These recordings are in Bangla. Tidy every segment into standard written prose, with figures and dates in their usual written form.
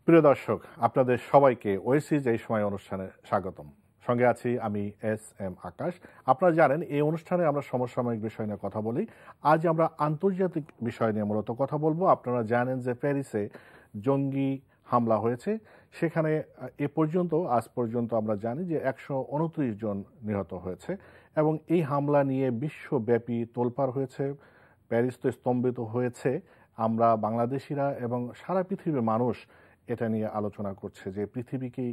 প্রিয় দর্শক, আপনাদের সবাইকে ওয়েসিজ এই সময় অনুষ্ঠানে স্বাগতম। সঙ্গে আছি আমি এস আকাশ। আপনারা জানেন এই অনুষ্ঠানে আমরা সমসাময়িক বিষয় নিয়ে কথা বলি। আজ আমরা আন্তর্জাতিক বিষয় নিয়ে মূলত কথা বলবো। আপনারা জানেন যে প্যারিসে জঙ্গি হামলা হয়েছে। সেখানে আজ পর্যন্ত আমরা জানি যে 129 জন নিহত হয়েছে এবং এই হামলা নিয়ে বিশ্বব্যাপী তোলপাড় হয়েছে। প্যারিস তো স্তম্ভিত হয়েছে। আমরা বাংলাদেশিরা এবং সারা পৃথিবীর মানুষ এটা নিয়ে আলোচনা করছে যে পৃথিবী কি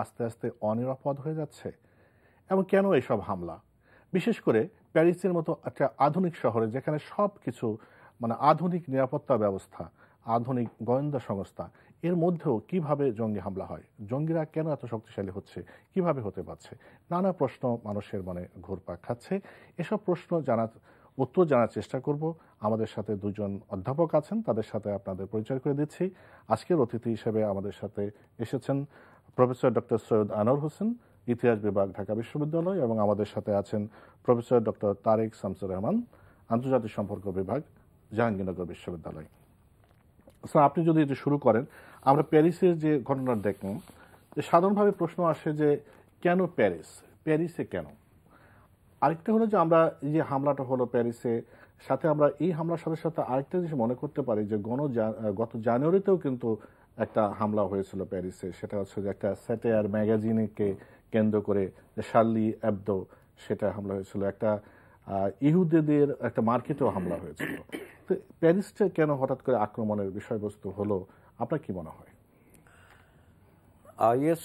আস্তে আস্তে অনিরাপদ হয়ে যাচ্ছে এবং কেন এসব হামলা, বিশেষ করে প্যারিসের মতো একটা আধুনিক শহরে যেখানে সব কিছু আধুনিক নিরাপত্তা ব্যবস্থা, আধুনিক গোয়েন্দা সংস্থা, এর মধ্যেও কিভাবে জঙ্গি হামলা হয়, জঙ্গিরা কেন এত শক্তিশালী হচ্ছে, কিভাবে হতে পারছে, নানা প্রশ্ন মানুষের মনে ঘুরপাক খাচ্ছে। এসব প্রশ্ন উত্তর জানার চেষ্টা করব। আমাদের সাথে দুজন অধ্যাপক আছেন, তাদের সাথে আপনাদের পরিচয় করে দিচ্ছি। আজকের অতিথি হিসেবে আমাদের সাথে এসেছেন প্রফেসর ডক্টর সৈয়দ আনোয়ার হোসেন, ইতিহাস বিভাগ, ঢাকা বিশ্ববিদ্যালয়, এবং আমাদের সাথে আছেন প্রফেসর ডক্টর তারেক শামসুর রহমান, আন্তর্জাতিক সম্পর্ক বিভাগ, জাহাঙ্গীরনগর বিশ্ববিদ্যালয়। স্যার, আপনি যদি এটা শুরু করেন, আমরা প্যারিসের যে ঘটনা দেখলাম, যে সাধারণভাবে প্রশ্ন আসে যে কেন প্যারিসে কেন? আরেকটা হলো যে আমরা এই যে হামলাটা হলো প্যারিসে, সাথে আমরা এই হামলার সাথে সাথে আরেকটা জিনিস মনে করতে পারি যে গত জানুয়ারিতেও কিন্তু একটা হামলা হয়েছিল প্যারিসে। সেটা হচ্ছে যে একটা স্যাটায়ার ম্যাগাজিনকে কেন্দ্র করে, যে শার্লি এবদো, সেটা হামলা হয়েছিল। একটা ইহুদিদের একটা মার্কেটেও হামলা হয়েছিল। তো প্যারিসটা কেন হঠাৎ করে আক্রমণের বিষয়বস্তু হলো, আপনার কি মনে হয়? আইএস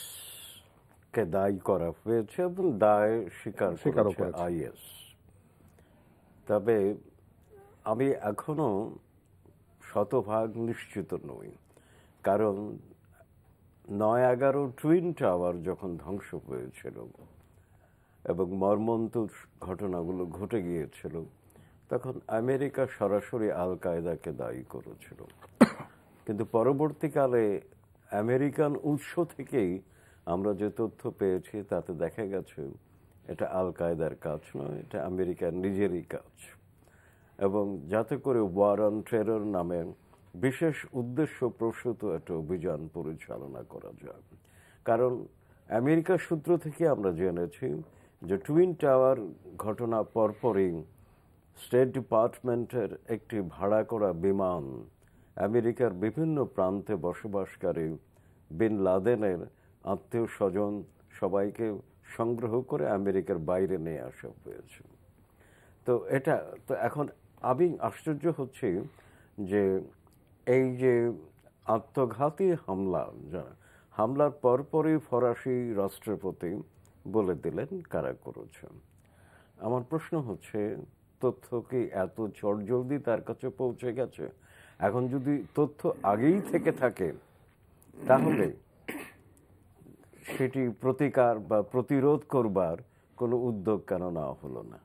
কে দায়ী করা হয়েছে এবং দায় স্বীকার করেছে আইএস। তবে আমি এখনো শতভাগ নিশ্চিত নই, কারণ 9/11 টুইন টাওয়ার যখন ধ্বংস হয়েছিল এবং মর্মন্তুদ ঘটনাগুলো ঘটে গিয়েছিল, তখন আমেরিকা সরাসরি আল কায়দাকে দায়ী করেছিল। কিন্তু পরবর্তীকালে আমেরিকান উৎস থেকেই আমরা যে তথ্য পেয়েছি তাতে দেখা গেছে এটা আল কায়দার কাজ নয়, এটা আমেরিকার নিজেরই কাজ। এবং যাতে করে ওয়ার অন টেরর নামে বিশেষ উদ্দেশ্য প্রসূত একটা অভিযান পরিচালনা করা যায়। কারণ আমেরিকার সূত্র থেকে আমরা জেনেছি যে টুইন টাওয়ার ঘটনা পরপরই স্টেট ডিপার্টমেন্টের একটি ভাড়া করা বিমান আমেরিকার বিভিন্ন প্রান্তে বসবাসকারী বিন লাদেনের আত্মীয় স্বজন সবাইকে সংগ্রহ করে আমেরিকার বাইরে নিয়ে আসা হয়েছে। তো এখন আমি আশ্চর্য হচ্ছি যে এই যে আত্মঘাতী হামলার পরপরই ফরাসি রাষ্ট্রপতি বলে দিলেন কারা করেছে। আমার প্রশ্ন হচ্ছে, তথ্য কি এত চটজলদি তার কাছে পৌঁছে গেছে? এখন যদি তথ্য আগেই থেকে থাকে, তাহলে সেটি প্রতিকার বা প্রতিরোধ করবার কোনো উদ্যোগ কেন নেওয়া হলো না?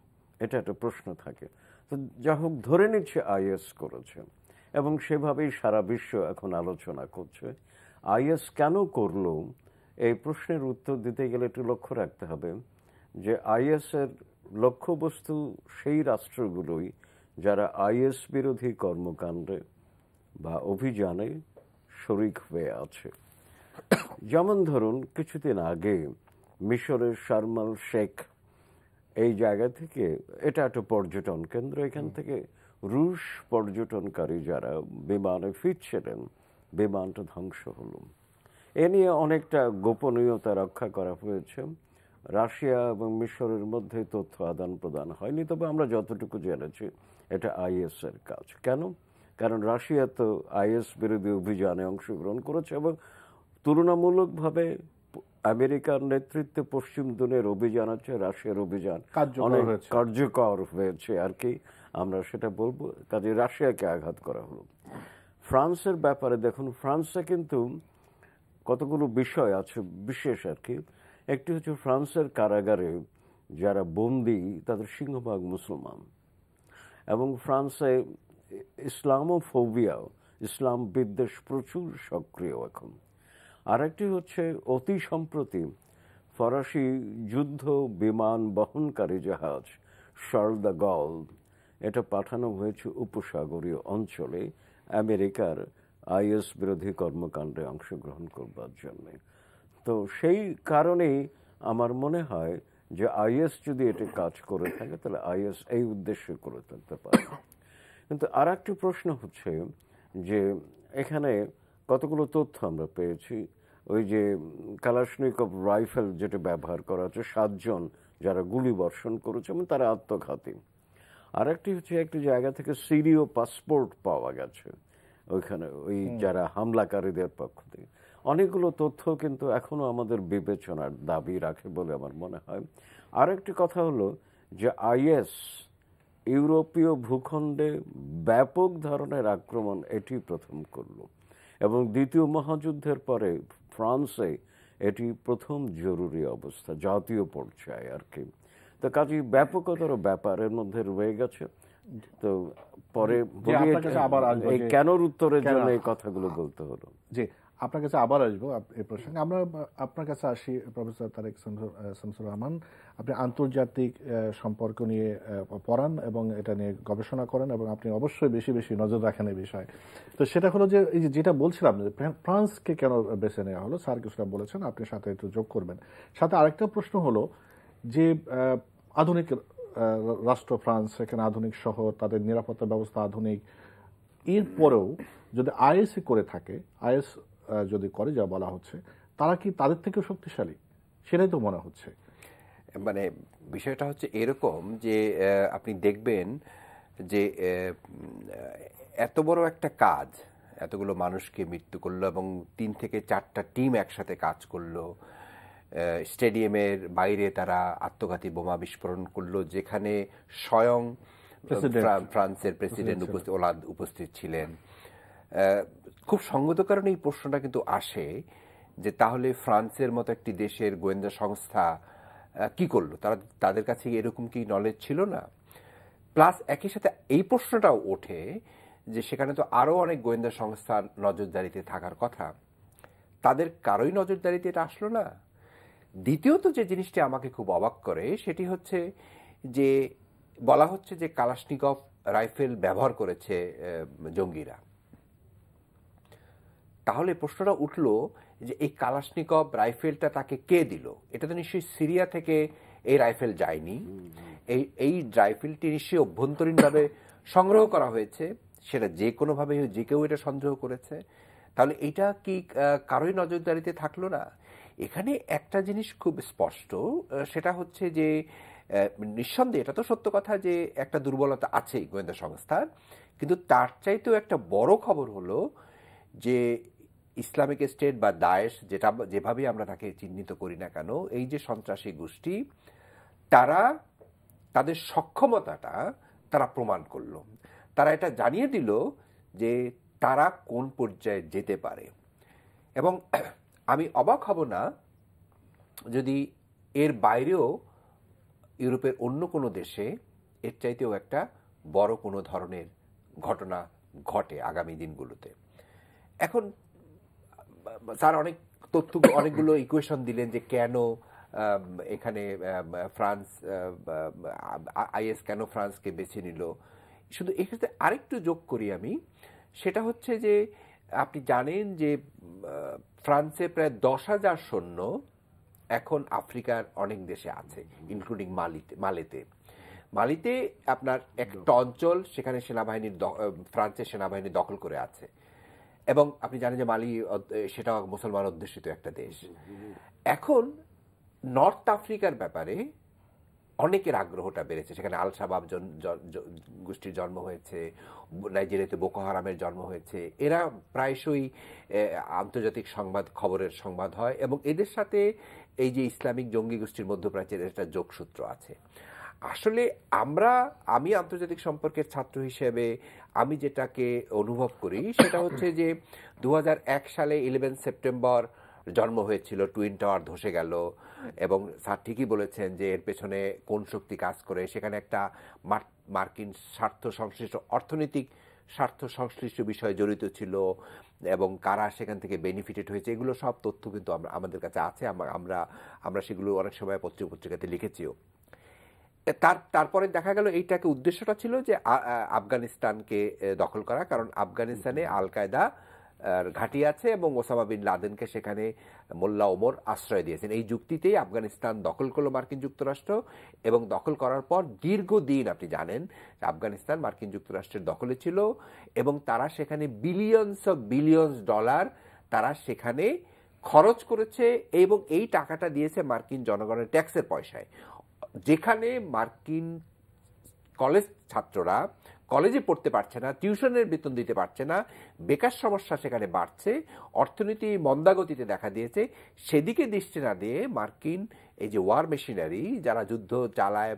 এটা একটা প্রশ্ন থাকে। তো যা হোক, ধরে নিচ্ছে আইএস করেছে এবং সেভাবেই সারা বিশ্ব এখন আলোচনা করছে। আইএস কেন করলো, এই প্রশ্নের উত্তর দিতে গেলে একটু লক্ষ্য রাখতে হবে যে আইএস এর লক্ষ্যবস্তু সেই রাষ্ট্রগুলোই যারা আইএস বিরোধী কর্মকাণ্ডে বা অভিযানে শরিক হয়ে আছে। যেমন ধরুন, কিছুদিন আগে মিশরের শারমাল শেখ এই জায়গা থেকে, এটা একটা পর্যটন কেন্দ্র, এখান থেকে রুশ পর্যটনকারী যারা বিমানে ফিরছিলেন, বিমানটা ধ্বংস হলো। এ নিয়ে অনেকটা গোপনীয়তা রক্ষা করা হয়েছে। রাশিয়া এবং মিশরের মধ্যে তথ্য আদান প্রদান হয়নি, তবে আমরা যতটুকু জেনেছি এটা আইএস এর কাজ। কেন? কারণ রাশিয়া তো আইএস বিরোধী অভিযানে অংশগ্রহণ করেছে এবং তুলনামূলকভাবে আমেরিকার নেতৃত্বে পশ্চিম দুনিয়ার অভিযান আছে, রাশিয়ার অভিযান অনেক কার্যকর হয়েছে আর কি, আমরা সেটা বলবো। কাজে রাশিয়াকে আঘাত করা হলো। ফ্রান্সের ব্যাপারে দেখুন, ফ্রান্সে কিন্তু কতগুলো বিষয় আছে বিশেষ আর কি। একটি হচ্ছে ফ্রান্সের কারাগারে যারা বন্দী তাদের সিংহভাগ মুসলমান, এবং ফ্রান্সে ইসলামোফোবিয়া, ইসলাম বিদ্বেষ প্রচুর সক্রিয় এখন। আরেকটি হচ্ছে অতি সম্প্রতি ফরাসি যুদ্ধ বিমান বহনকারী জাহাজ শার্ল দ্য গল, এটা পাঠানো হয়েছে উপসাগরীয় অঞ্চলে আমেরিকার আইএস বিরোধী কর্মকাণ্ডে অংশগ্রহণ করবার জন্য। তো সেই কারণেই আমার মনে হয় যে আইএস যদি এটি কাজ করে থাকে তাহলে আইএস এই উদ্দেশ্যে করে থাকতে পারে। কিন্তু আর একটি প্রশ্ন হচ্ছে যে এখানে কতগুলো তথ্য আমরা পেয়েছি, ওই যে কালাশনিকভ রাইফেল যেটা ব্যবহার করা হচ্ছে, 7 জন যারা গুলি বর্ষণ করেছে এবং তারা আত্মঘাতী। আর একটি হচ্ছে একটি জায়গা থেকে সিরীয় পাসপোর্ট পাওয়া গেছে ওইখানে, ওই যারা হামলাকারীদের পক্ষ থেকে। অনেকগুলো তথ্য কিন্তু এখনো আমাদের বিবেচনার দাবি রাখে বলে আমার মনে হয়। আরেকটি কথা হলো যে আইএস ইউরোপীয় ভূখণ্ডে ব্যাপক ধরনের আক্রমণ এটি প্রথম করল এবং দ্বিতীয় মহাযুদ্ধের পরে ফ্রান্সে এটি প্রথম জরুরি অবস্থা জাতীয় পর্যায়ে আর কি। তো কাজেই ব্যাপকতর ব্যাপারের মধ্যে রয়ে গেছে। তো পরে এই কেনর উত্তরের জন্য এই কথাগুলো বলতে হলো। জি, আপনার কাছে আবার আসবো এই প্রসঙ্গে। আমরা আপনার কাছে আসি প্রফেসর তারেক শামসুর রহমান। আপনি আন্তর্জাতিক সম্পর্ক নিয়ে পড়ান এবং এটা নিয়ে গবেষণা করেন এবং আপনি অবশ্যই বেশি বেশি নজর রাখেন এই বিষয়ে। তো সেটা হলো যে এই যেটা বলছিলাম যে ফ্রান্সকে কেন বেছে নেওয়া হলো, স্যার কিছুটা বলেছেন, আপনি সাথে একটু যোগ করবেন। সাথে আরেকটা প্রশ্ন হলো যে আধুনিক রাষ্ট্র ফ্রান্স, সেখানে আধুনিক শহর, তাদের নিরাপত্তা ব্যবস্থা আধুনিক, এরপরেও যদি আইএস করে থাকে, আইএস যদি করে যা বলা হচ্ছে, তারা কি তাদের থেকেও শক্তিশালী? সেটাই তো মনে হচ্ছে। মানে বিষয়টা হচ্ছে এরকম যে আপনি দেখবেন যে এত বড় একটা কাজ, এতগুলো মানুষকে মৃত্যু করলো এবং 3 থেকে 4টা টিম একসাথে কাজ করলো, স্টেডিয়ামের বাইরে তারা আত্মঘাতী বোমা বিস্ফোরণ করলো, যেখানে স্বয়ং ফ্রান্সের প্রেসিডেন্ট ওলাদ উপস্থিত ছিলেন। খুব সঙ্গত কারণে এই প্রশ্নটা কিন্তু আসে যে তাহলে ফ্রান্সের মতো একটি দেশের গোয়েন্দা সংস্থা কি করলো, তাদের কাছে এরকম কি নলেজ ছিল না? প্লাস একই সাথে এই প্রশ্নটাও ওঠে যে সেখানে তো আরো অনেক গোয়েন্দা সংস্থার নজরদারিতে থাকার কথা, তাদের কারোই নজরদারিতে এটা আসলো না। দ্বিতীয়ত যে জিনিসটি আমাকে খুব অবাক করে সেটি হচ্ছে যে বলা হচ্ছে যে কালাশনিকভ রাইফেল ব্যবহার করেছে জঙ্গিরা। তাহলে প্রশ্নটা উঠলো যে এই কালাশনিকভ রাইফেলটা তাকে কে দিল? এটা তো নিশ্চয়ই সিরিয়া থেকে এই রাইফেল যায়নি। এই রাইফেলটি নিশ্চয়ই অভ্যন্তরীণভাবে সংগ্রহ করা হয়েছে, সেটা যে কোনোভাবে যে কেউ এটা সন্দেহ করেছে। তাহলে এটা কি কারোই নজরদারিতে থাকলো না? এখানে একটা জিনিস খুব স্পষ্ট, সেটা হচ্ছে যে নিঃসন্দেহে এটা তো সত্য কথা যে একটা দুর্বলতা আছেই গোয়েন্দা সংস্থার, কিন্তু তার চাইতেও একটা বড় খবর হলো যে ইসলামিক স্টেট বা দায়েশ, যেটা যেভাবেই আমরা তাকে চিহ্নিত করি না কেন, এই যে সন্ত্রাসী গোষ্ঠী, তারা তাদের সক্ষমতাটা তারা প্রমাণ করলো। তারা এটা জানিয়ে দিল যে তারা কোন পর্যায়ে যেতে পারে। এবং আমি অবাক হব না যদি এর বাইরেও ইউরোপের অন্য কোনো দেশে এর চাইতেও একটা বড় কোনো ধরনের ঘটনা ঘটে আগামী দিনগুলোতে। এখন স্যার অনেক তথ্য, অনেকগুলো ইকুয়েশন দিলেন যে কেন এখানে ফ্রান্স, আইএস কেন ফ্রান্সকে বেছে নিল। শুধু এক্ষেত্রে আরেকটু যোগ করি আমি, সেটা হচ্ছে যে আপনি জানেন যে ফ্রান্সে প্রায় 10,000 সৈন্য এখন আফ্রিকার অনেক দেশে আছে, ইনক্লুডিং মালিতে। মালিতে আপনার একটা অঞ্চল, সেখানে সেনাবাহিনীর ফ্রান্সের সেনাবাহিনী দখল করে আছে। এবং আপনি জানেন যে মালি সেটা মুসলমান অধ্যুষিত একটা দেশ। এখন নর্থ আফ্রিকার ব্যাপারে অনেকের আগ্রহটা বেড়েছে। সেখানে আল শাবাব গোষ্ঠীর জন্ম হয়েছে, নাইজেরিয়াতে বোকো হারামের জন্ম হয়েছে। এরা প্রায়শই আন্তর্জাতিক খবরের সংবাদ হয় এবং এদের সাথে এই যে ইসলামিক জঙ্গি গোষ্ঠীর মধ্যপ্রাচ্যের একটা যোগসূত্র আছে। আসলে আমি আন্তর্জাতিক সম্পর্কের ছাত্র হিসেবে আমি যেটাকে অনুভব করি সেটা হচ্ছে যে 2001 সালে 11 সেপ্টেম্বর জন্ম হয়েছিল, টুইন টাওয়ার ধসে গেল এবং স্যার ঠিকই বলেছেন যে এর পেছনে কোন শক্তি কাজ করে। সেখানে একটা মার্কিন স্বার্থ সংশ্লিষ্ট, অর্থনৈতিক স্বার্থ সংশ্লিষ্ট বিষয় জড়িত ছিল এবং কারা সেখান থেকে বেনিফিটেড হয়েছে, এগুলো সব তথ্য কিন্তু আমাদের কাছে আছে। আমরা সেগুলো অনেক সময় পত্রিকাতে লিখেছিও। তারপরে দেখা গেল এইটাকে উদ্দেশ্যটা ছিল যে আফগানিস্তানকে দখল করা, কারণ আফগানিস্তানে আল কায়দা ঘাঁটি আছে এবং ওসামা বিন লাদেনকে সেখানে মোল্লা ওমর আশ্রয় দিয়েছেন। এই যুক্তিতেই আফগানিস্তান দখল করলো মার্কিন যুক্তরাষ্ট্র, এবং দখল করার পর দীর্ঘদিন আপনি জানেন আফগানিস্তান মার্কিন যুক্তরাষ্ট্রের দখলে ছিল, এবং তারা সেখানে বিলিয়নস ডলার তারা সেখানে খরচ করেছে, এবং এই টাকাটা দিয়েছে মার্কিন জনগণের ট্যাক্সের পয়সায়। যেখানে মার্কিন কলেজ ছাত্ররা কলেজে পড়তে পারছে না, টিউশনের বেতন দিতে পারছে না, বেকার সমস্যা সেখানে বাড়ছে, অর্থনীতি মন্দাগতিতে দেখা দিয়েছে, সেদিকে দৃষ্টি না দিয়ে মার্কিন এই যে ওয়ার মেশিনারি যারা যুদ্ধ চালায়,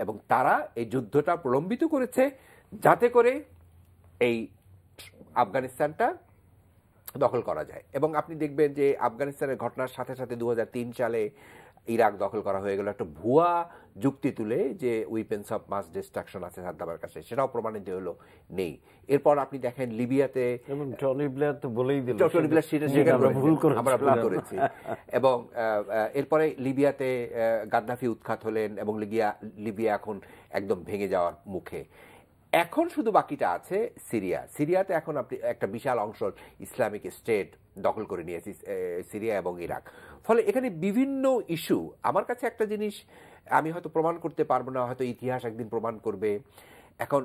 এবং তারা এই যুদ্ধটা প্রলম্বিত করেছে যাতে করে এই আফগানিস্তানটা দখল করা যায়। এবং আপনি দেখবেন যে আফগানিস্তানের ঘটনার সাথে সাথে 2003 সালে ইরাক দখল করা হয়ে গেল একটা ভুয়া যুক্তি তুলে যে উইপেন্স অফ মাস ডিস্ট্রাকশন আছে সাদ্দামের কাছে, সেটাও প্রমাণিত হলো নেই। এরপর আপনি দেখেন লিবিয়াতে, এবং টনি ব্লেয়ার তো বলেই দিল টনি ব্লেয়ার আমরা ভুল করেছি, এবং এরপরে লিবিয়াতে গাদ্দাফি উৎখাত হলেন এবং লিবিয়া এখন একদম ভেঙে যাওয়ার মুখে। এখন শুধু বাকিটা আছে সিরিয়াতে এখন আপনি একটা বিশাল অংশ ইসলামিক স্টেট দখল করে নিয়েছে সিরিয়া এবং ইরাক। ফলে এখানে বিভিন্ন ইস্যু, আমার কাছে একটা জিনিস আমি হয়তো প্রমাণ করতে পারবো না, হয়তো ইতিহাস একদিন প্রমাণ করবে। এখন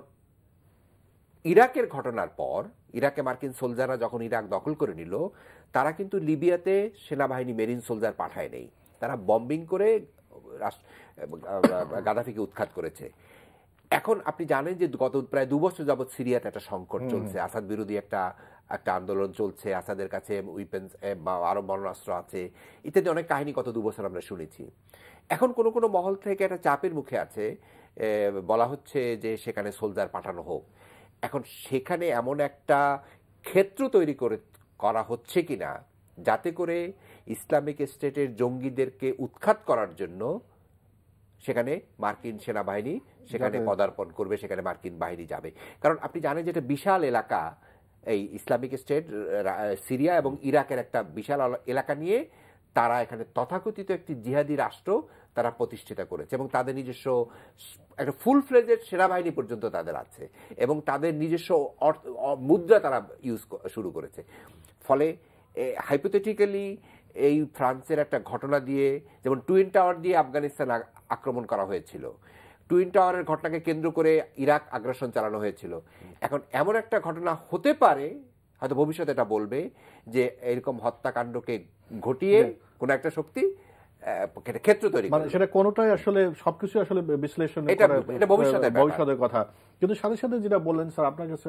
ইরাকের ঘটনার পর ইরাকে মার্কিন সোলজাররা যখন ইরাক দখল করে নিল, তারা কিন্তু লিবিয়াতে সেনাবাহিনী মেরিন সোলজার পাঠায় নেই, তারা বম্বিং করে গাদ্দাফিকে উৎখাত করেছে। এখন আপনি জানেন যে গত প্রায় 2 বছর যাবৎ সিরিয়াতে একটা সংকট চলছে, আসাদ বিরোধী একটা আন্দোলন চলছে, আসাদের কাছে উইপেন্স বা আরো মারণাস্ত্র আছে ইত্যাদি অনেক কাহিনী গত 2 বছর আমরা শুনেছি। এখন কোনো মহল থেকে একটা চাপের মুখে আছে, বলা হচ্ছে যে সেখানে সোলজার পাঠানো হোক। এখন সেখানে এমন একটা ক্ষেত্র তৈরি করা হচ্ছে কিনা যাতে করে ইসলামিক স্টেটের জঙ্গিদেরকে উৎখাত করার জন্য সেখানে মার্কিন সেনাবাহিনী সেখানে পদার্পণ করবে, সেখানে মার্কিন বাহিনী যাবে। কারণ আপনি জানেন যে এটা বিশাল এলাকা, এই ইসলামিক স্টেট সিরিয়া এবং ইরাকের একটা বিশাল এলাকা নিয়ে তারা এখানে তথাকথিত একটি জিহাদি রাষ্ট্র তারা প্রতিষ্ঠিত করেছে, এবং তাদের নিজস্ব একটা ফুল ফ্লেজেড সেনাবাহিনী পর্যন্ত তাদের আছে, এবং তাদের নিজস্ব মুদ্রা তারা ইউজ শুরু করেছে। ফলে হাইপোথেটিক্যালি এই ফ্রান্সের একটা ঘটনা দিয়ে, যেমন টুইন টাওয়ার দিয়ে আফগানিস্তান আক্রমণ করা হয়েছিল, টুইন টাওয়ারের ঘটনাকে কেন্দ্র করে ইরাক আগ্রাসন চালানো হয়েছিল। এখন এমন একটা ঘটনা হতে পারে, হয়তো ভবিষ্যতে এটা বলবে যে এরকম হত্যাকাণ্ডকে ঘটিয়ে কোন একটা শক্তি ক্ষেত্র তৈরি করে, সেটা কোনটাই আসলে সবকিছু আসলে বিশ্লেষণ এটা ভবিষ্যতের কথা। কিন্তু সাথে সাথে যেটা বললেন স্যার, আপনার কাছে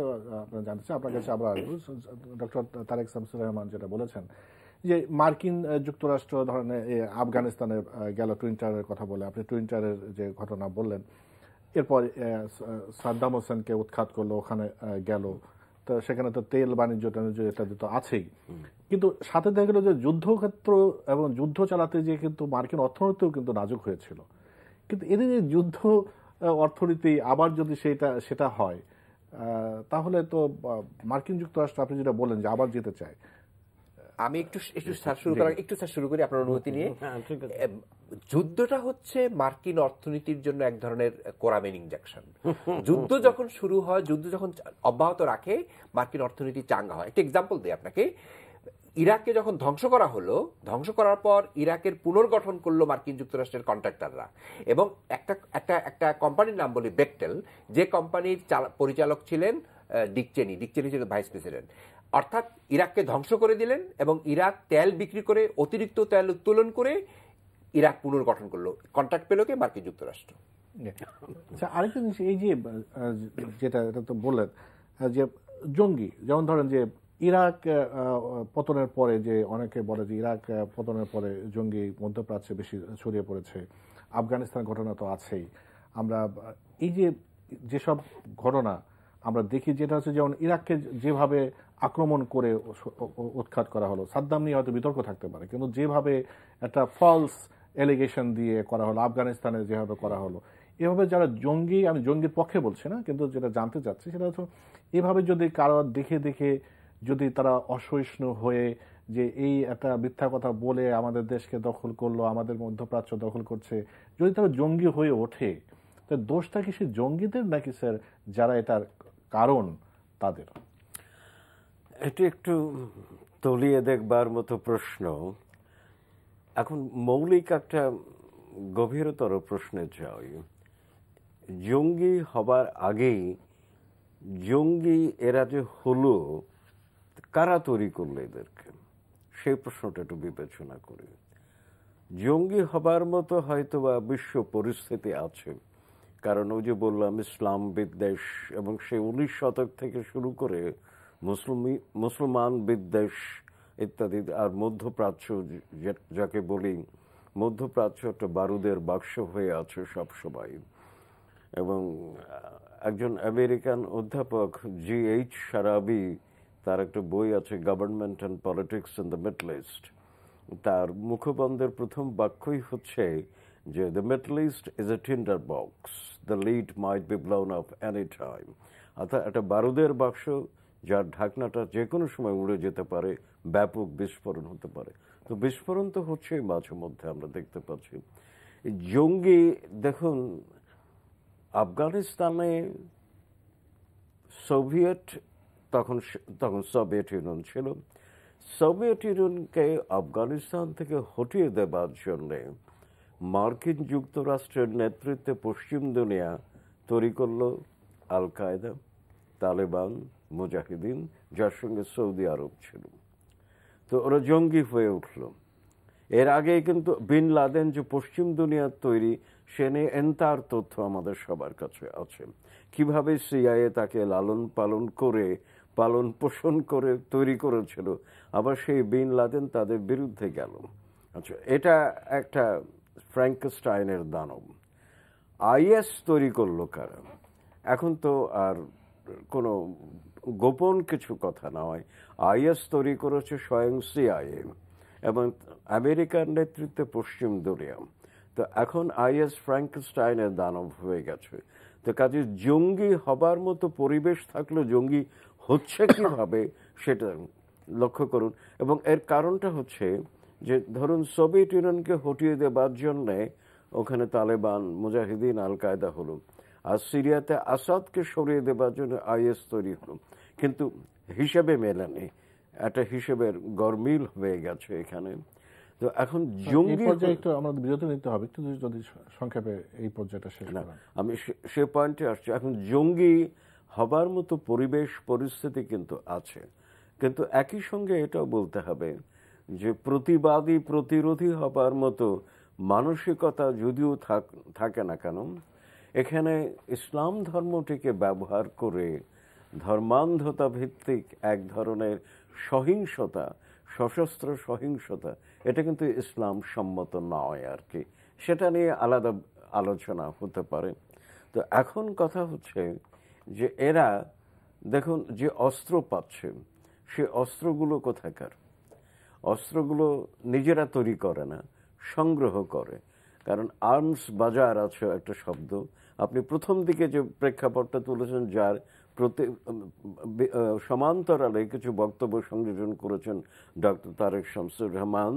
জানতে চাই, আপনার কাছে আমরা ডক্টর তারেক শামসুর রহমান যেটা বলেছেন যে মার্কিন যুক্তরাষ্ট্র ধরনের আফগানিস্তানে গেল টুইন টাওয়ারের কথা বলে, আপনি টুইন টাওয়ারের যে ঘটনা বললেন, এরপর সাদ্দাম হোসেনকে উৎখাত করলো, ওখানে গেল, তো সেখানে তো তেল বাণিজ্য এটা তো আছেই, কিন্তু সাথে দেখা গেল যে যুদ্ধক্ষেত্র এবং যুদ্ধ চালাতে গিয়ে কিন্তু মার্কিন অর্থনীতিও কিন্তু নাজুক হয়েছিল। কিন্তু এদের যে যুদ্ধ অর্থনীতি আবার যদি সেটা হয়, তাহলে তো মার্কিন যুক্তরাষ্ট্র আপনি যেটা বললেন যে আবার যেতে চায়। আমি একটু শুরু করি আপনার অনুমতি নিয়ে। যুদ্ধটা হচ্ছে মার্কিন অর্থনীতির জন্য এক ধরনের কোরামেন ইনজেকশন। যুদ্ধ যখন শুরু হয়, যুদ্ধ যখন অব্যাহত রাখে, মার্কিন অর্থনীতি চাঙ্গা হয়। একটা এক্সাম্পল দিই আপনাকে। ইরাককে যখন ধ্বংস করা হলো, ধ্বংস করার পর ইরাকের পুনর্গঠন করলো মার্কিন যুক্তরাষ্ট্রের কন্ট্রাক্টররা, এবং একটা কোম্পানির নাম বলি বেকটেল, যে কোম্পানির পরিচালক ছিলেন ডিক চেনি ছিলেন ভাইস প্রেসিডেন্ট। অর্থাৎ ইরাককে ধ্বংস করে দিলেন এবং ইরাক তেল বিক্রি করে অতিরিক্ত তেল উত্তোলন করে ইরাক পুনর্গঠন করলো। কন্ট্রাক্ট পেল কে? মার্কিন যুক্তরাষ্ট্র। আরেকটা জিনিস, এই যে যেটা এটা তো বললেন যে জঙ্গি, যেমন ধরেন যে ইরাক পতনের পরে যে অনেকে বলে যে ইরাক পতনের পরে জঙ্গি মধ্যপ্রাচ্যে বেশি ছড়িয়ে পড়েছে, আফগানিস্তান ঘটনা তো আছেই। আমরা এই যেসব ঘটনা আমরা দেখি, যেটা হচ্ছে যেমন ইরাককে যেভাবে আক্রমণ করে উৎখাত করা হলো, সাদ্দাম নিয়ে হয়তো বিতর্ক থাকতে পারে, কিন্তু যেভাবে একটা ফলস এলিগেশন দিয়ে করা হলো, আফগানিস্তানে যেভাবে করা হলো, এভাবে যারা জঙ্গি, আমি জঙ্গির পক্ষে বলছি না, কিন্তু যেটা জানতে চাচ্ছি সেটা হচ্ছে এভাবে যদি কারো দেখে যদি তারা অসহিষ্ণু হয়ে যে এই একটা মিথ্যা কথা বলে আমাদের দেশকে দখল করলো, আমাদের মধ্যপ্রাচ্য দখল করছে, যদি তারা জঙ্গি হয়ে ওঠে, তো দোষটা কি সে জঙ্গিদের নাকি স্যার যারা এটার কারণ তাদের? এটি একটু তলিয়ে দেখবার মতো প্রশ্ন। এখন মৌলিক একটা গভীরতর প্রশ্নে যাই। জঙ্গি হবার আগেই জঙ্গি এরা যে হলো, কারা তৈরি করলো এদেরকে, সেই প্রশ্নটা একটু বিবেচনা করি। জঙ্গি হবার মতো হয়তো বা বিশ্ব পরিস্থিতি আছে, কারণ ওই যে বললাম ইসলাম বিদ্বেষ, এবং সেই 19 শতক থেকে শুরু করে মুসলমান বিদ্বেষ ইত্যাদি। আর মধ্যপ্রাচ্য, যাকে বলি মধ্যপ্রাচ্য একটা বারুদের বাক্স হয়ে আছে সবসময়। এবং একজন আমেরিকান অধ্যাপক G.H. শারাবি, তার একটা বই আছে government and politics in the middle east. তার মুখবন্ধের প্রথম বাক্যই হচ্ছে যে the middle east is a Tinder box, the lead might be blown of any time. অর্থাৎ একটা বারুদের বাক্স যার ঢাকনাটা যে কোনো সময় উড়ে যেতে পারে, ব্যাপক বিস্ফোরণ হতে পারে। তো বিস্ফোরণ তো হচ্ছেই মাঝে মধ্যে, আমরা দেখতে পাচ্ছি। জঙ্গি দেখুন, আফগানিস্তানে সোভিয়েত, তখন সোভিয়েত ইউনিয়ন ছিল, সোভিয়েত ইউনিয়নকে আফগানিস্তান থেকে হটিয়ে দেবার জন্যে মার্কিন যুক্তরাষ্ট্রের নেতৃত্বে পশ্চিম দুনিয়া তৈরি করলো আল কায়দা, তালেবান, মুজাহিদিন, যার সঙ্গে সৌদি আরব ছিল। তো ওরা জঙ্গি হয়ে উঠল। এর আগে কিন্তু বিন লাদেন যে পশ্চিম দুনিয়ার তৈরি, সে নিয়ে এন্তার তথ্য আমাদের সবার কাছে আছে। কিভাবে সিআইএ তাকে লালন পোষণ করে তৈরি করেছিল, আবার সেই বিন লাদেন তাদের বিরুদ্ধে গেল। আচ্ছা, এটা একটা ফ্র্যাঙ্কেনস্টাইনের দানব। আইএস তৈরি করলো কারা? এখন তো আর কোনো গোপন কিছু কথা নয়, আইএস তৈরি করেছে স্বয়ং সিআইএ এবং আমেরিকার নেতৃত্বে পশ্চিম দুনিয়া। তো এখন আইএস ফ্র্যাঙ্কেনস্টাইনের দানব হয়ে গেছে। তো কাজে জঙ্গি হবার মতো পরিবেশ থাকলে জঙ্গি হচ্ছে কিভাবে সেটা লক্ষ্য করুন। এবং এর কারণটা হচ্ছে যে ধরুন সোভিয়েত ইউনিয়নকে হটিয়ে দেবার জন্যে ওখানে তালেবান, মুজাহিদিন, আল কায়দা হলো, আর সিরিয়াতে আসাদকে সরিয়ে দেবার জন্য আইএস তৈরি হলো। কিন্তু হিসেবে মেলেনি, একটা হিসেবের গরমিল হয়ে গেছে এখানে। তো এখন জঙ্গি একটু আমাদের বিরতি নিতে হবে, একটু যদি সংক্ষেপে এই পর্যায়টা শেষ করেন। আমি সে পয়েন্টে আসছি। এখন জঙ্গি হবার মতো পরিবেশ পরিস্থিতি কিন্তু আছে, কিন্তু একই সঙ্গে এটাও বলতে হবে যে প্রতিবাদী প্রতিরোধী হবার মতো মানসিকতা যদিও থাকে না কেন, এখানে ইসলাম ধর্মটিকে ব্যবহার করে ধর্মান্ধতা ভিত্তিক এক ধরনের সহিংসতা, সশস্ত্র সহিংসতা, এটা কিন্তু ইসলাম সম্মত নয় আর কি। সেটা নিয়ে আলাদা আলোচনা হতে পারে। তো এখন কথা হচ্ছে যে এরা দেখুন যে অস্ত্র পাচ্ছে, সে অস্ত্রগুলো কোথাকার? অস্ত্রগুলো নিজেরা তৈরি করে না, সংগ্রহ করে। কারণ আর্মস বাজার আছে একটা শব্দ, আপনি প্রথম দিকে যে প্রেক্ষাপটটা তুলেছেন, যার সমান্তরালে কিছু বক্তব্য সংযোজন করেছেন ডক্টর তারেক শামসুর রহমান,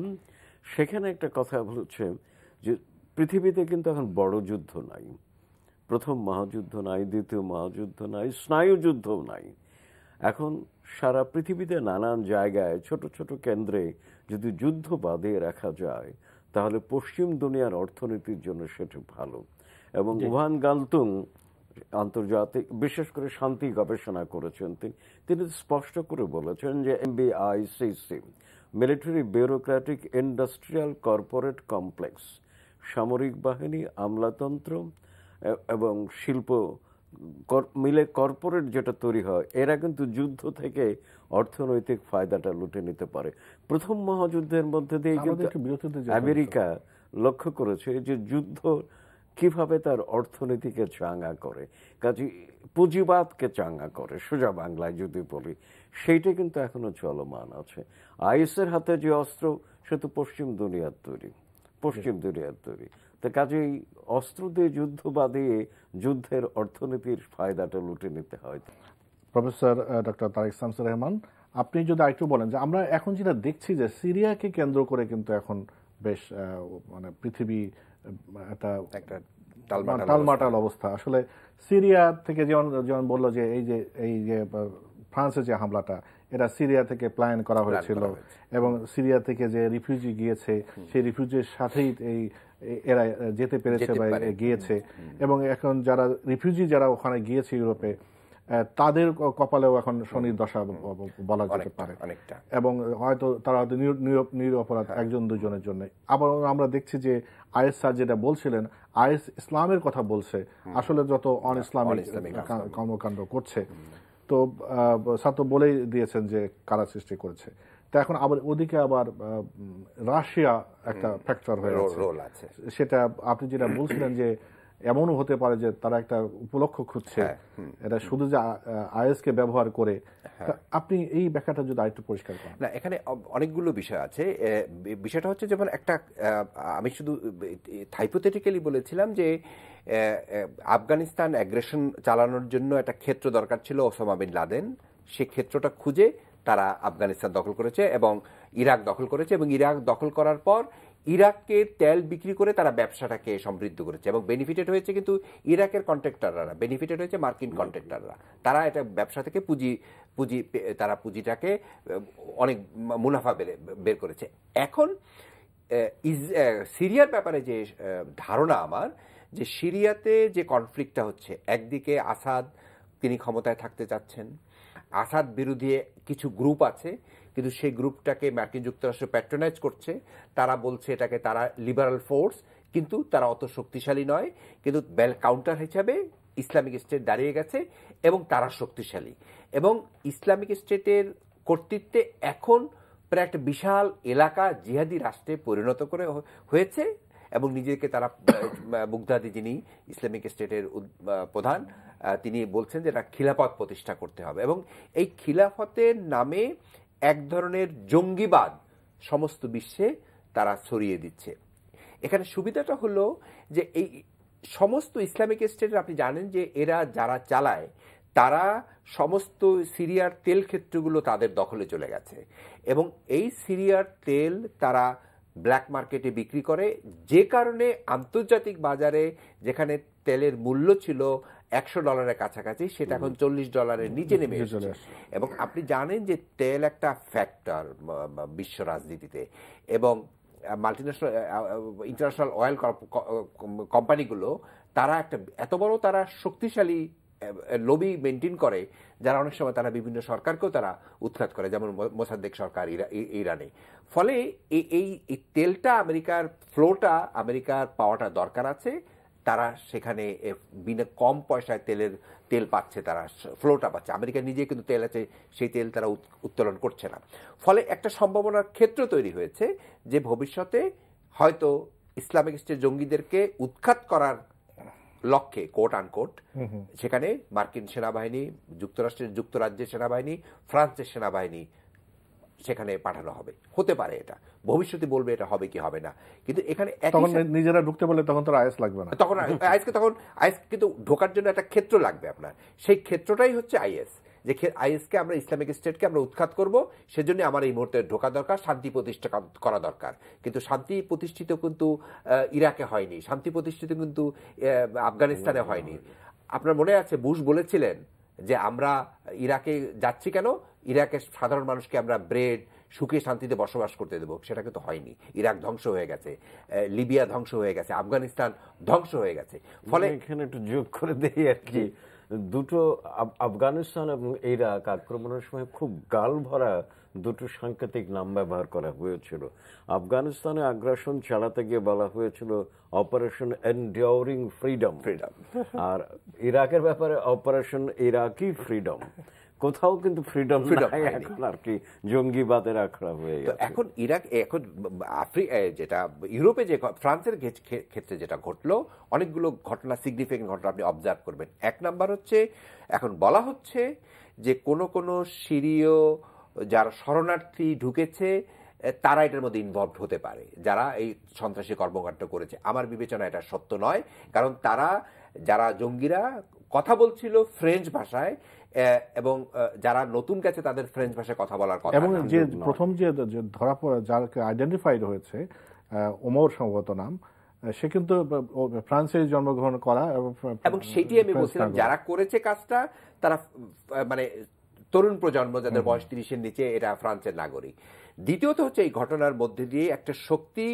সেখানে একটা কথা বলছে যে পৃথিবীতে কিন্তু এখন বড় যুদ্ধ নাই, প্রথম মহাযুদ্ধ নাই, দ্বিতীয় মহাযুদ্ধ নাই, স্নায়ুযুদ্ধও নাই। এখন সারা পৃথিবীতে নানান জায়গায় ছোট ছোট কেন্দ্রে যদি যুদ্ধ বাঁধিয়ে রাখা যায়, তাহলে পশ্চিম দুনিয়ার অর্থনীতির জন্য সেটা ভালো। এবং ওয়ান গালতুং আন্তর্জাতিক বিশেষ করে শান্তি গবেষণা করেছেন, তিনি স্পষ্ট করে বলেছেন যে MBICC, military bureaucratic industrial corporate complex, সামরিক বাহিনী, আমলাতন্ত্র এবং শিল্প মিলে কর্পোরেট যেটা তৈরি হয়, এরা কিন্তু যুদ্ধ থেকে অর্থনৈতিক ফায়দাটা লুটে নিতে পারে। প্রথম মহাযুদ্ধের মধ্যে দিয়ে কিন্তু আমেরিকা লক্ষ্য করেছে যে যুদ্ধ কিভাবে তার অর্থনীতিকে চাঙ্গা করে, কাজে পুঁজিবাদকে চাঙ্গা করে, সোজা বাংলায় যদি বলি, সেইটা কিন্তু এখনো চলমান আছে। আইএসের হাতে যে অস্ত্র, সে তো পশ্চিম দুনিয়ার তৈরি। তো কাজেই অস্ত্র দিয়ে যুদ্ধ বাঁধিয়ে যুদ্ধের অর্থনীতির ফায়দাটা লুটে নিতে হয়। প্রফেসর ডক্টর তারেক শামসুর রহমান, আপনি যদি আরেকটু বলেন যে আমরা এখন যেটা দেখছি যে সিরিয়াকে কেন্দ্র করে কিন্তু এখন বেশ মানে পৃথিবী একটা টালমাটাল অবস্থা। আসলে সিরিয়া থেকে যেমন বললো যে এই যে ফ্রান্সের যে হামলাটা, এটা সিরিয়া থেকে প্ল্যান করা হয়েছিল, এবং সিরিয়া থেকে যে রিফিউজি গিয়েছে সেই রিফিউজির সাথেই এরা যেতে পেরেছে বা গিয়েছে, এবং এখন যারা রিফিউজি যারা ওখানে গিয়েছে ইউরোপে, তাদের কপালেও এখন শনির দশা বলা যেতে পারে, এবং হয়তো তারা হয়তো নিরপরাধ একজন দুজনের জন্য। আবার আমরা দেখছি যে আইএস স্যার যেটা বলছিলেন, আইএস ইসলামের কথা বলছে, আসলে যত অন ইসলামিক কর্মকাণ্ড করছে। তো স্যার তো বলেই দিয়েছেন যে কারা সৃষ্টি করেছে। তো এখন আবার ওদিকে আবার রাশিয়া একটা ফ্যাক্টর হয়ে আছে, সেটা আপনি যেটা বলছিলেন যে এমনও হতে পারে যে তারা একটা উপলক্ষ খুঁজছে, এটা শুধু যে আইএস কে ব্যবহার করে। আপনি এই ব্যাখ্যাটা যদি আরেকটু পরিষ্কার করেন। না, এখানে অনেকগুলো বিষয় আছে। বিষয়টা হচ্ছে যেমন একটা, আমি শুধু হাইপোথেটিক্যালি বলেছিলাম যে আফগানিস্তান অ্যাগ্রেশন চালানোর জন্য একটা ক্ষেত্র দরকার ছিল ওসামা বিন লাদেন, সেই ক্ষেত্রটা খুঁজে তারা আফগানিস্তান দখল করেছে এবং ইরাক দখল করেছে, এবং ইরাক দখল করার পর ইরাককে তেল বিক্রি করে তারা ব্যবসাটাকে সমৃদ্ধ করেছে, এবং বেনিফিটেড হয়েছে কিন্তু ইরাকের কন্ট্রাক্টররা, বেনিফিটেড হয়েছে মার্কিন কন্ট্রাক্টররা। তারা এটা ব্যবসা থেকে তারা পুঁজিটাকে অনেক মুনাফা বের করেছে। এখন সিরিয়ার ব্যাপারে যে ধারণা আমার, যে সিরিয়াতে যে কনফ্লিক্টটা হচ্ছে, একদিকে আসাদ তিনি ক্ষমতায় থাকতে চাচ্ছেন, আসাদ বিরোধী কিছু গ্রুপ আছে, কিন্তু সেই গ্রুপটাকে মার্কিন যুক্তরাষ্ট্র প্যাট্রোনাইজ করছে। তারা বলছে এটাকে তারা লিবারাল ফোর্স, কিন্তু তারা অত শক্তিশালী নয়, কিন্তু কাউন্টার হিসাবে ইসলামিক স্টেট দাঁড়িয়ে গেছে এবং তারা শক্তিশালী, এবং ইসলামিক স্টেটের কর্তৃত্বে এখন প্রায় একটা বিশাল এলাকা জিহাদি রাষ্ট্রে পরিণত করে হয়েছে, এবং নিজেকে তারা মুগদাদি, যিনি ইসলামিক স্টেটের প্রধান, তিনি বলছেন যে এটা খিলাফত প্রতিষ্ঠা করতে হবে, এবং এই খিলাফতের নামে এক ধরনের জঙ্গিবাদ সমস্ত বিশ্বে তারা ছড়িয়ে দিচ্ছে। এখানে সুবিধাটা হলো যে এই সমস্ত ইসলামিক স্টেটের, আপনি জানেন যে এরা যারা চালায়, তারা সমস্ত সিরিয়ার তেল ক্ষেত্রগুলো তাদের দখলে চলে গেছে, এবং এই সিরিয়ার তেল তারা ব্ল্যাক মার্কেটে বিক্রি করে, যে কারণে আন্তর্জাতিক বাজারে যেখানে তেলের মূল্য ছিল $100 কাছাকাছি, সেটা এখন $40 নিচে নেমে এসেছে। এবং আপনি জানেন যে তেল একটা ফ্যাক্টর বিশ্ব রাজনীতিতে, এবং মাল্টিন্যাশনাল ইন্টারন্যাশনাল অয়েল কোম্পানিগুলো তারা একটা এত বড় তারা শক্তিশালী লবি মেনটেন করে, যারা অনেক সময় তারা বিভিন্ন সরকারকেও তারা উৎখাত করে, যেমন মোসাদ্দেক সরকার ইরানে। ফলে এই তেলটা আমেরিকার ফ্লোটা, আমেরিকার পাওয়াটা দরকার আছে, তারা সেখানে বিনা কম পয়সায় তেল পাচ্ছে, তারা ফ্লোটা পাচ্ছে। আমেরিকা নিজে কিন্তু তেল আছে, সেই তেল তারা উত্তোলন করছে না। ফলে একটা সম্ভাবনার ক্ষেত্র তৈরি হয়েছে যে ভবিষ্যতে হয়তো ইসলামিক স্টেট জঙ্গিদেরকে উৎখাত করার লক্ষ্যে, কোট আনকোট, সেখানে মার্কিন সেনাবাহিনী, যুক্তরাজ্যের সেনাবাহিনী, ফ্রান্সের সেনাবাহিনী সেখানে পাঠানো হবে। হতে পারে, এটা ভবিষ্যতে বলবে এটা হবে কি হবে না, কিন্তু এখানে তখন নিজেরা ঢুকতে বললে তখন তো আইএস লাগবে না, তখন আইএস কিন্তু ঢোকার জন্য একটা ক্ষেত্র লাগবে আপনার, সেই ক্ষেত্রটাই হচ্ছে আইএস। যে আইএসকে আমরা, ইসলামিক স্টেটকে আমরা উৎখাত করব, সেজন্য আমার এই মুহূর্তে ঢোকা দরকার, শান্তি প্রতিষ্ঠা করা দরকার। কিন্তু শান্তি প্রতিষ্ঠিত কিন্তু ইরাকে হয়নি, শান্তি প্রতিষ্ঠিত কিন্তু আফগানিস্তানে হয়নি। আপনার মনে আছে বুশ বলেছিলেন যে আমরা ইরাকে যাচ্ছি কেন, ইরাকের সাধারণ মানুষকে আমরা ব্রেড, সুখে শান্তিতে বসবাস করতে দেবো, সেটা কিন্তু হয়নি। ইরাক ধ্বংস হয়ে গেছে, লিবিয়া ধ্বংস হয়ে গেছে, আফগানিস্তান ধ্বংস হয়ে গেছে। ফলে এখানে একটু যোগ করে দেই আর কি, দুটো আফগানিস্তান এবং ইরাক আক্রমণের সময় খুব গাল ভরা দুটো সাংকেতিক নাম ব্যবহার করা হয়েছিল। আফগানিস্তানে আগ্রাসন চালাতে গিয়ে বলা হয়েছিল অপারেশন এনডিউরিং ফ্রিডম, আর ইরাকের ব্যাপারে অপারেশন ইরাকি ফ্রিডম। কোথাও কিন্তু ফ্রিডম এখন আর কি জঙ্গিবাদের আখড়া হয়ে গেছে। এখন ইরাক, এখন যেটা ইউরোপে যে ফ্রান্সের ক্ষেত্রে যেটা ঘটলো, অনেকগুলো ঘটনা, সিগনিফিকেন্ট ঘটনা আপনি অবজার্ভ করবেন। এক নাম্বার হচ্ছে, এখন বলা হচ্ছে যে কোন সিরীয় যারা শরণার্থী ঢুকেছে তারা এটার মধ্যে ইনভলভড হতে পারে, যারা এই সন্ত্রাসী কর্মকাণ্ড করেছে। আমার বিবেচনা এটা সত্য নয়, কারণ যারা জঙ্গিরা কথা বলছিল ফ্রেঞ্চ ভাষায়, এবং যারা নতুন গেছে তাদের ফ্রেঞ্চ ভাষায় কথা বলার কথা। এবং যে প্রথম যে ধরা পড়া, যাকে আইডেন্টিফাইড হয়েছে, ওমর সম্ভবত নাম, সে কিন্তু ফ্রান্সে জন্মগ্রহণ করা, এবং সেটি আমি বলছিলাম, যারা করেছে কাজটা তারা মানে তরুণ প্রজন্ম যাদের বয়স 30-এর নিচে, এরা ফ্রান্সের নাগরিক। দ্বিতীয়ত হচ্ছে এই ঘটনার মধ্যে দিয়ে একটা শক্তি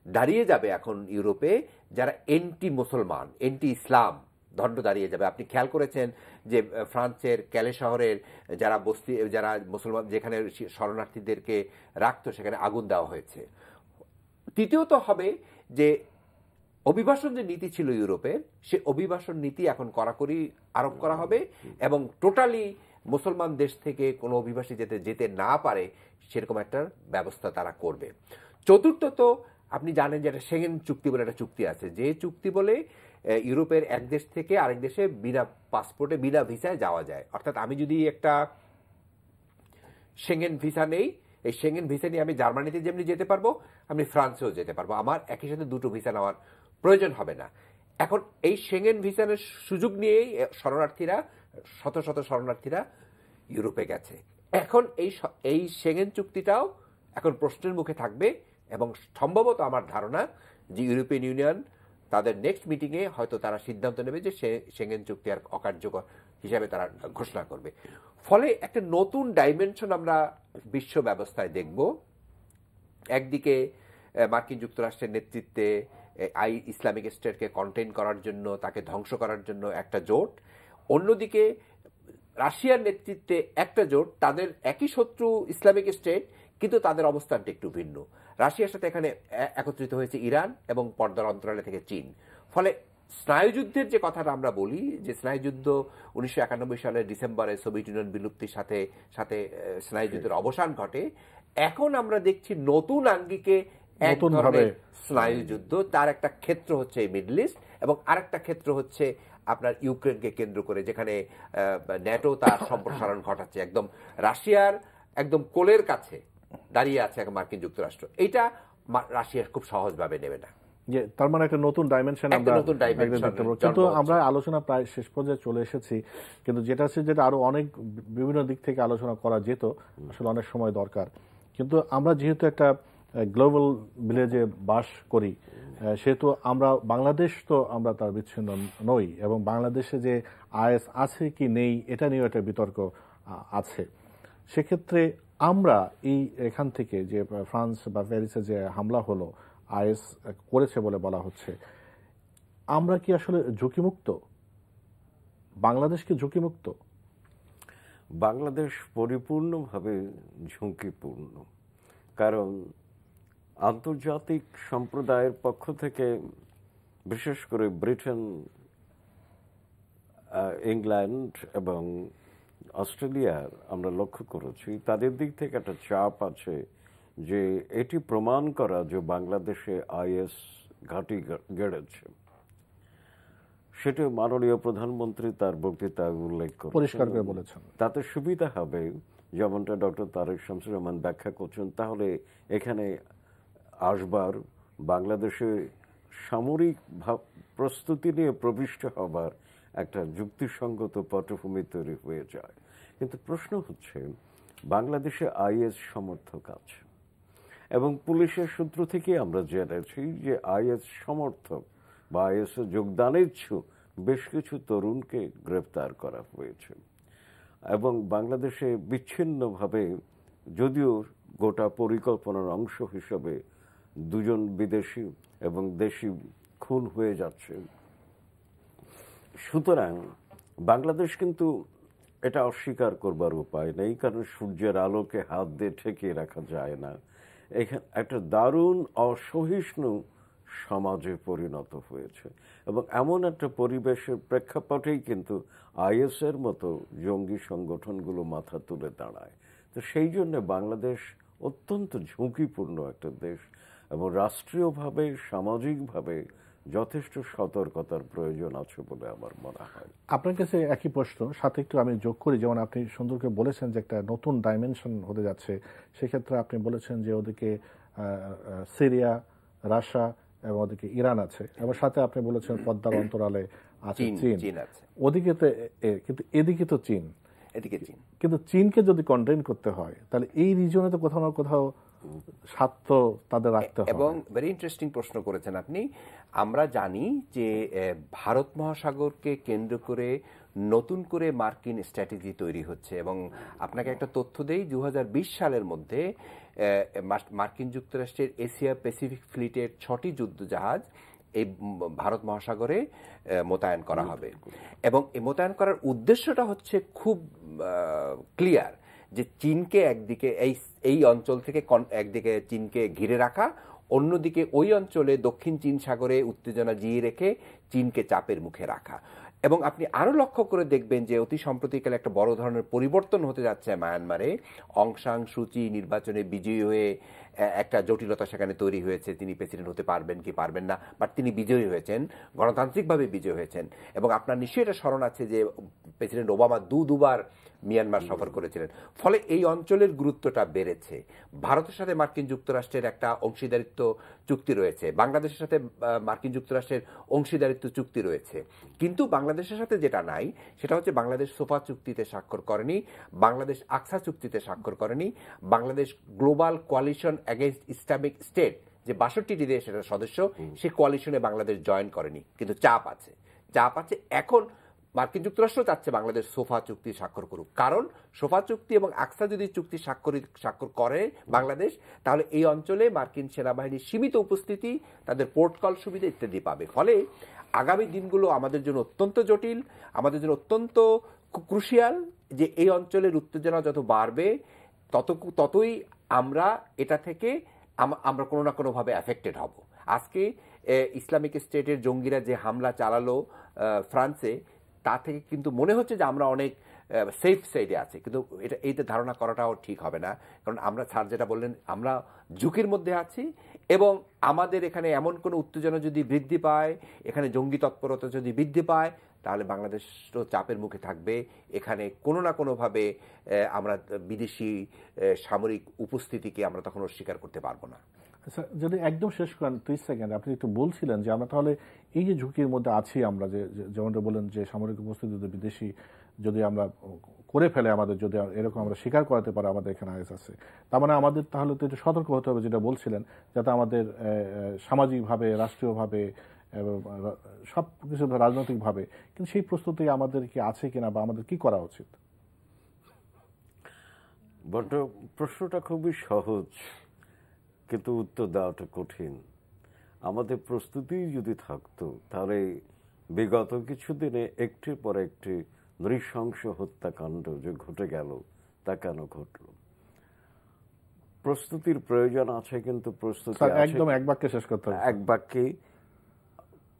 দাঁড়িয়ে যাবে এখন ইউরোপে, যারা এন্টি মুসলমান, এন্টি ইসলাম দণ্ড দাঁড়িয়ে যাবে। আপনি খেয়াল করেছেন যে ফ্রান্সের ক্যালে শহরের যারা মুসলমান যেখানে শরণার্থীদেরকে রাখতো সেখানে আগুন দেওয়া হয়েছে। তৃতীয়ত হবে যে অভিবাসন যে নীতি ছিল ইউরোপের, সে অভিবাসন নীতি এখন কড়াকড়ি আরোপ করা হবে এবং টোটালি মুসলমান দেশ থেকে কোনো অভিবাসী যেতে না পারে সেরকম একটা ব্যবস্থা তারা করবে। চতুর্থত আপনি জানেন যে একটা সেঙ্গেন চুক্তি বলে একটা চুক্তি আছে, যে চুক্তি বলে ইউরোপের এক দেশ থেকে আরেক দেশে বিনা পাসপোর্টে বিনা ভিসায় যাওয়া যায়। অর্থাৎ আমি যদি একটা সেঙ্গেন ভিসা নেই, এই সেঙ্গেন ভিসা নিয়ে আমি জার্মানিতে যেমনি যেতে পারবো, আমি ফ্রান্সেও যেতে পারবো, আমার একই সাথে দুটো ভিসা নেওয়ার প্রয়োজন হবে না। এখন এই সেঙ্গেন ভিসার সুযোগ নিয়েই শরণার্থীরা, শত শত শরণার্থীরা ইউরোপে গেছে। এখন এই সেঙ্গেন চুক্তিটাও এখন প্রশ্নের মুখে থাকবে এবং সম্ভবত আমার ধারণা যে ইউরোপিয়ান ইউনিয়ন তাদের নেক্সট মিটিংয়ে হয়তো তারা সিদ্ধান্ত নেবে যে সেঙ্গেন চুক্তি আর অকার্যকর হিসাবে তারা ঘোষণা করবে। ফলে একটা নতুন ডাইমেনশন আমরা বিশ্ব ব্যবস্থায় দেখব। একদিকে মার্কিন যুক্তরাষ্ট্রের নেতৃত্বে ইসলামিক স্টেটকে কন্টেইন করার জন্য, তাকে ধ্বংস করার জন্য একটা জোট, অন্যদিকে রাশিয়ার নেতৃত্বে একটা জোট, তাদের একই শত্রু ইসলামিক স্টেট কিন্তু তাদের অবস্থানটা একটু ভিন্ন। রাশিয়ার সাথে এখানে একত্রিত হয়েছে ইরান এবং পর্দার অন্তরালে থেকে চীন। ফলে স্নায়ুযুদ্ধের যে কথাটা আমরা বলি, যে স্নায়ুযুদ্ধ 1991 সালের ডিসেম্বরে সোভিয়েত ইউনিয়ন বিলুপ্তির সাথে সাথে স্নায়ুযুদ্ধের অবসান ঘটে। এখন আমরা দেখছি নতুন আঙ্গিকে এক ধরনের স্নায়ুযুদ্ধ, তার একটা ক্ষেত্র হচ্ছে এই মিডল ইস্ট এবং আরেকটা ক্ষেত্র হচ্ছে আপনার ইউক্রেনকে কেন্দ্র করে, যেখানে ন্যাটো তার সম্প্রসারণ ঘটাচ্ছে। একদম রাশিয়ার একদম কোলের কাছে দাঁড়িয়ে আছে মার্কিন যুক্তরাষ্ট্র। এইটা রাশিয়া খুব সহজভাবে নেবে না। তার মানে একটা নতুন ডাইমেনশন আমরা কিন্তু আমরা আলোচনা প্রায় শেষ পর্যায়ে চলে এসেছি। কিন্তু যেটা আছে, যেটা আরো অনেক বিভিন্ন দিক থেকে আলোচনা করা যেত, আসলে অনেক সময় দরকার। কিন্তু আমরা যেহেতু একটা গ্লোবাল ভিলেজে বাস করি, সেহেতু আমরা বাংলাদেশ তো আমরা তার বিচ্ছিন্ন নই, এবং বাংলাদেশে যে আইএস আছে কি নেই এটা নিয়েও একটা বিতর্ক আছে। সেক্ষেত্রে আমরা এখান থেকে যে ফ্রান্স বা প্যারিসে যে হামলা হলো, আইএস করেছে বলে বলা হচ্ছে, আমরা কি আসলে ঝুঁকিমুক্ত? বাংলাদেশ কি ঝুঁকিমুক্ত? বাংলাদেশ পরিপূর্ণভাবে ঝুঁকিপূর্ণ, কারণ আন্তর্জাতিক সম্প্রদায়ের পক্ষ থেকে, বিশেষ করে ব্রিটেন, ইংল্যান্ড এবং অস্ট্রেলিয়ার আমরা লক্ষ্য করেছি, তাদের দিক থেকে একটা চাপ আছে যে এটি প্রমাণ করা যে বাংলাদেশে আইএস ঘাঁটি গেড়েছে। সেটা মাননীয় প্রধানমন্ত্রী তার বক্তৃতায় উল্লেখ করে পরিষ্কার করে বলেছেন। তাতে সুবিধা হবে, যেমনটা ডক্টর তারেক শামসুর রহমান ব্যাখ্যা করছেন। তাহলে এখানে আসবার, বাংলাদেশে সামরিক প্রস্তুতি নিয়ে প্রবিষ্ট হবার একটা যুক্তিসঙ্গত পটভূমি তৈরি হয়ে যায়। কিন্তু প্রশ্ন হচ্ছে, বাংলাদেশে আইএস সমর্থক আছে এবং পুলিশের সূত্র থেকে আমরা জেনেছি যে আইএস সমর্থক বা আইএসে যোগদানের ইচ্ছুক বেশ কিছু তরুণকে গ্রেপ্তার করা হয়েছে। এবং বাংলাদেশে বিচ্ছিন্নভাবে, যদিও গোটা পরিকল্পনার অংশ হিসেবে, দুজন বিদেশি এবং দেশি খুন হয়ে যাচ্ছে। সুতরাং বাংলাদেশ কিন্তু এটা অস্বীকার করবার উপায় নেই, কারণ সূর্যের আলোকে হাত দিয়ে ঠেকিয়ে রাখা যায় না। এখানে একটা দারুণ অসহিষ্ণু সমাজে পরিণত হয়েছে এবং এমন একটা পরিবেশের প্রেক্ষাপটেই কিন্তু আইএসের মতো জঙ্গি সংগঠনগুলো মাথা তুলে দাঁড়ায়। তো সেই জন্য বাংলাদেশ অত্যন্ত ঝুঁকিপূর্ণ একটা দেশ এবং রাষ্ট্রীয়ভাবে, সামাজিকভাবে যথেষ্ট সতর্কতার প্রয়োজন আছে বলে আমার মনে হয়। আপনার কাছে একই প্রশ্ন, সাথে একটু আমি যোগ করি। যেমন আপনি সুন্দর করে বলেছেন যে একটা নতুন ডাইমেনশন হতে যাচ্ছে, সেক্ষেত্রে আপনি বলেছেন যে ওদিকে সিরিয়া, রাশিয়া এবং ওদিকে ইরান আছে, এবং সাথে আপনি বলেছেন পদ্মার অন্তরালে আছে চীন আছে। ওদিকে তো, কিন্তু এদিকে তো চীন, এদিকে চীন। কিন্তু চীনকে যদি কন্টেইন করতে হয়, তাহলে এই রিজনে তো কোথাও না কোথাও স্বার্থ তাদের রাখতে হবে। এবং ভেরি ইন্টারেস্টিং প্রশ্ন করেছেন আপনি। আমরা জানি যে ভারত মহাসাগরকে কেন্দ্র করে নতুন করে মার্কিন স্ট্র্যাটেজি তৈরি হচ্ছে। এবং আপনাকে একটা তথ্য দেই, 2020 সালের মধ্যে মার্কিন যুক্তরাষ্ট্রের এশিয়া প্যাসিফিক ফ্লিটের 6টি যুদ্ধজাহাজ এই ভারত মহাসাগরে মোতায়েন করা হবে। এবং এই মোতায়েন করার উদ্দেশ্যটা হচ্ছে খুব ক্লিয়ার, যে চীনকে একদিকে এই অঞ্চল থেকে একদিকে চীনকে ঘিরে রাখা, অন্যদিকে ওই অঞ্চলে দক্ষিণ চীন সাগরে উত্তেজনা জিয়ে রেখে চীনকে চাপের মুখে রাখা। এবং আপনি আরও লক্ষ্য করে দেখবেন যে অতি সম্প্রতিকালে একটা বড় ধরনের পরিবর্তন হতে যাচ্ছে মায়ানমারে। অং সান সুচি নির্বাচনে বিজয়ী হয়ে একটা জটিলতা সেখানে তৈরি হয়েছে, তিনি প্রেসিডেন্ট হতে পারবেন কি পারবেন না, বাট তিনি বিজয়ী হয়েছেন, গণতান্ত্রিকভাবে বিজয়ী হয়েছেন। এবং আপনার নিশ্চয়ই এটা স্মরণ আছে যে প্রেসিডেন্ট ওবামা দুবার মিয়ানমার সফর করেছিলেন। ফলে এই অঞ্চলের গুরুত্বটা বেড়েছে। ভারতের সাথে মার্কিন যুক্তরাষ্ট্রের একটা অংশীদারিত্ব চুক্তি রয়েছে, বাংলাদেশের সাথে মার্কিন যুক্তরাষ্ট্রের অংশীদারিত্ব চুক্তি রয়েছে। কিন্তু বাংলাদেশের সাথে যেটা নাই সেটা হচ্ছে বাংলাদেশ সোফা চুক্তিতে স্বাক্ষর করেনি, বাংলাদেশ আকসা চুক্তিতে স্বাক্ষর করেনি, Bangladesh global coalition against Islamic state যে 62টি দেশ এটার সদস্য, সেই কোয়ালিশনে বাংলাদেশ জয়েন করেনি। কিন্তু চাপ আছে। এখন মার্কিন যুক্তরাষ্ট্র চাচ্ছে বাংলাদেশ সোফা চুক্তি স্বাক্ষর করুক, কারণ সোফা চুক্তি এবং আকসা যদি চুক্তি স্বাক্ষর করে বাংলাদেশ, তাহলে এই অঞ্চলে মার্কিন সেনাবাহিনীর সীমিত উপস্থিতি, তাদের পোর্টকল সুবিধা ইত্যাদি পাবে। ফলে আগামী দিনগুলো আমাদের জন্য অত্যন্ত জটিল, আমাদের জন্য অত্যন্ত ক্রুশিয়াল, যে এই অঞ্চলের উত্তেজনা যত বাড়বে ততই আমরা এটা থেকে আমরা কোনো না কোনোভাবে অ্যাফেক্টেড হব। আজকে ইসলামিক স্টেটের জঙ্গিরা যে হামলা চালালো ফ্রান্সে, তা থেকে কিন্তু মনে হচ্ছে যে আমরা অনেক সেফ সাইডে আছি, কিন্তু এইটা ধারণা করাটাও ঠিক হবে না। কারণ আমরা স্যার যেটা বললেন, আমরা ঝুঁকির মধ্যে আছি, এবং আমাদের এখানে এমন কোনো উত্তেজনা যদি বৃদ্ধি পায়, এখানে জঙ্গি তৎপরতা যদি বৃদ্ধি পায়, তাহলে বাংলাদেশও চাপের মুখে থাকবে। এখানে কোনো না কোনোভাবে আমরা বিদেশি সামরিক উপস্থিতিকে আমরা তখন অস্বীকার করতে পারবো না। আচ্ছা, যদি একদম শেষ করেন 30 সেকেন্ড, আপনি একটু বলছিলেন যে আমরা তাহলে এই যে ঝুঁকির মধ্যে আছি, আমরা যেমনটা বললেন যে সামরিক উপস্থিতি যদি বিদেশি যদি আমরা করে ফেলে, আমাদের যদি এরকম আমরা স্বীকার করাতে পারে আমাদের এখানে আইএস আছে, তার মানে আমাদের তাহলে তো একটু সতর্ক হতে হবে, যেটা বলছিলেন, যাতে আমাদের সামাজিকভাবে, রাষ্ট্রীয়ভাবে, সব কিছু রাজনৈতিকভাবে, কিন্তু সেই প্রস্তুতি আমাদের কি আছে কিনা, বা আমাদের কি করা উচিত? বড্ড প্রশ্নটা খুবই সহজ, কিন্তু উত্তর দেওয়াটা কঠিন। আমাদের প্রস্তুতি যদি থাকতো, তাহলে বিগত কিছুদিনে একটির পর একটি নৃশংস হত্যাকাণ্ড যে ঘটে গেল, তা কেন ঘটল? প্রস্তুতির প্রয়োজন আছে, কিন্তু প্রস্তুতি একদম এক বাক্যে শেষ করতে হবে। এক বাক্যে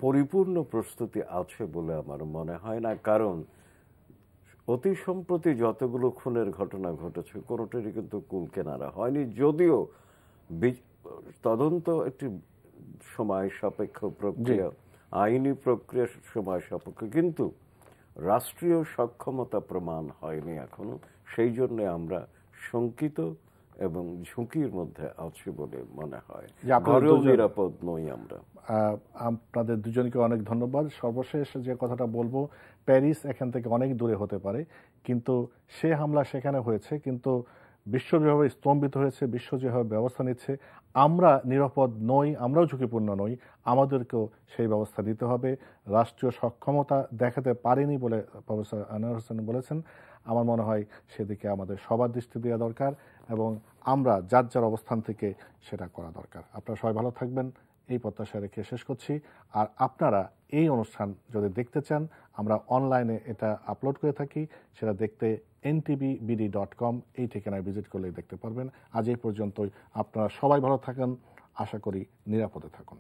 পরিপূর্ণ প্রস্তুতি আছে বলে আমার মনে হয় না। কারণ অতি সম্প্রতি যতগুলো খুনের ঘটনা ঘটেছে, কোনোটারই কিন্তু কুল কেনারা হয়নি। যদিও তদন্ত একটি সময় সাপেক্ষ প্রক্রিয়া, আইনি প্রক্রিয়া সময় সাপেক্ষ, কিন্তু রাষ্ট্রীয় সক্ষমতা প্রমাণ হয়নি এখনো। সেই জন্য আমরা শঙ্কিত এবং ঝুঁকির মধ্যে আছি বলে মনে হয়। ঘরেও নিরাপদ নই আমরা। আপনাদের দুজনকে অনেক ধন্যবাদ। সর্বশেষ যে কথাটা বলবো, প্যারিস এখান থেকে অনেক দূরে হতে পারে, কিন্তু সে হামলা সেখানে হয়েছে, কিন্তু বিশ্ব যেভাবে স্তম্ভিত হয়েছে, বিশ্ব যেভাবে ব্যবস্থা নিচ্ছে, আমরা নিরাপদ নই, আমরাও ঝুঁকিপূর্ণ নই, আমাদেরকেও সেই ব্যবস্থা নিতে হবে। রাষ্ট্রীয় সক্ষমতা দেখাতে পারেনি বলে প্রফেসর আনোয়ার হোসেন বলেছেন। আমার মনে হয় সেদিকে আমাদের সবার দৃষ্টি দেওয়া দরকার, এবং আমরা যার যার অবস্থান থেকে সেটা করা দরকার। আপনারা সবাই ভালো থাকবেন, এই প্রত্যাশা রেখে শেষ করছি। আর আপনারা এই অনুষ্ঠান যদি দেখতে চান, আমরা অনলাইনে এটা আপলোড করে থাকি, সেটা দেখতে ntvbd.com এই ঠিকানায় ভিজিট করলেই দেখতে পারবেন। আজ এই পর্যন্তই। আপনারা সবাই ভালো থাকেন, আশা করি নিরাপদে থাকুন।